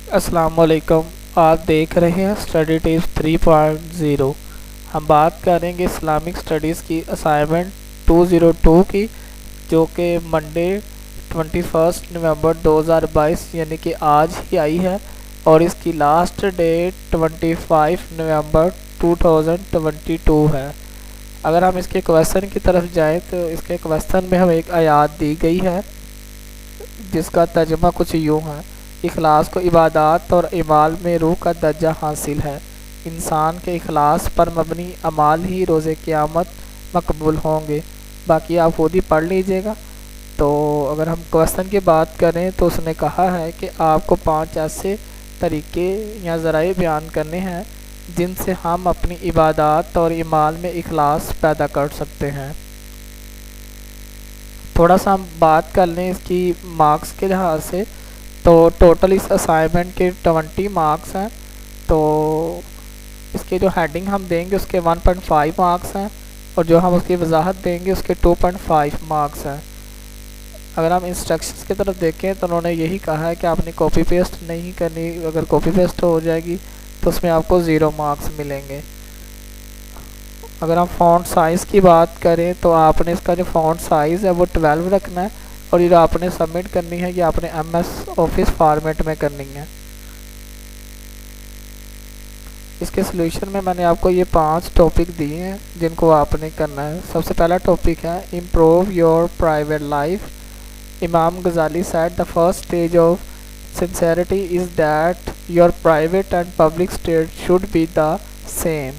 अस्सलाम वालेकुम। आप देख रहे हैं स्टडी टिप्स 3.0। हम बात करेंगे इस्लामिक स्टडीज़ की असाइनमेंट 202 की, जो कि मंडे 21 नवंबर 2022 यानी कि आज ही आई है, और इसकी लास्ट डेट 25 नवंबर 2022 है। अगर हम इसके क्वेश्चन की तरफ जाएं तो इसके क्वेश्चन में हमें एक आयत दी गई है जिसका तर्जुमा कुछ यूँ है। इखलास को इबादत और अमाल में रूह का दर्जा हासिल है। इंसान के इखलास पर मबनी अमाल ही रोज़े क़यामत मकबूल होंगे। बाकी आप खुद ही पढ़ लीजिएगा। तो अगर हम क्वेश्चन की बात करें तो उसने कहा है कि आपको 5 ऐसे तरीके या ज़राए बयान करने हैं जिनसे हम अपनी इबादत और अमाल में इखलास पैदा कर सकते हैं। थोड़ा सा हम बात कर लें इसकी मार्क्स के लिहाज से, तो टोटल इस असाइनमेंट के 20 मार्क्स हैं। तो इसके जो हेडिंग हम देंगे उसके 1.5 मार्क्स हैं, और जो हम उसकी वजाहत देंगे उसके 2.5 मार्क्स हैं। अगर हम इंस्ट्रक्शंस की तरफ देखें तो उन्होंने यही कहा है कि आपने कॉपी पेस्ट नहीं करनी। अगर कॉपी पेस्ट हो जाएगी तो उसमें आपको 0 मार्क्स मिलेंगे। अगर हम फ़ॉन्ट साइज़ की बात करें तो आपने इसका जो फ़ॉन्ट साइज़ है वो 12 रखना है, और ये जो आपने सबमिट करनी है ये आपने MS ऑफिस फॉर्मेट में करनी है। इसके सॉल्यूशन में मैंने आपको ये 5 टॉपिक दिए हैं जिनको आपने करना है। सबसे पहला टॉपिक है इम्प्रूव योर प्राइवेट लाइफ। इमाम गजाली said the first stage of sincerity is that your private and public state should be the same.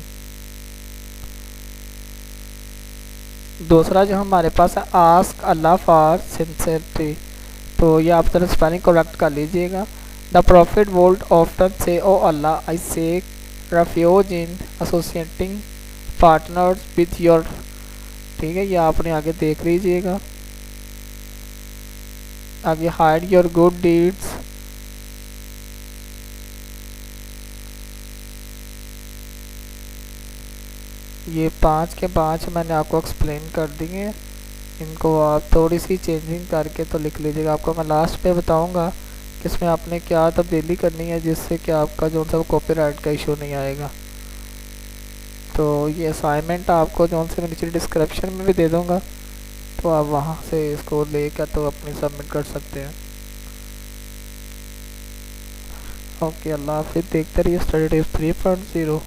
दूसरा जो हमारे पास है आस्क अल्लाह फॉर सिंसेरिटी। तो ये आप जरा स्पेलिंग करेक्ट कर लीजिएगा। The profit would often say O Allah I seek refuge in associating partners with your. ठीक है, ये आपने आगे देख लीजिएगा। आगे हाइड योर गुड डीड्स। ये 5 के 5 मैंने आपको एक्सप्लेन कर दिए। इनको आप थोड़ी सी चेंजिंग करके तो लिख लीजिएगा। आपको मैं लास्ट पे बताऊंगा कि इसमें आपने क्या तब्दीली करनी है जिससे कि आपका जो सा कॉपीराइट का इशू नहीं आएगा। तो ये असाइनमेंट आपको जो से मैं नीचे डिस्क्रिप्शन में भी दे दूँगा, तो आप वहाँ से इसको लेकर तो अपनी सबमिट कर सकते हैं। ओके, अल्लाह हाफिज़। देखते रहिए स्टडी टिप्स 3.0।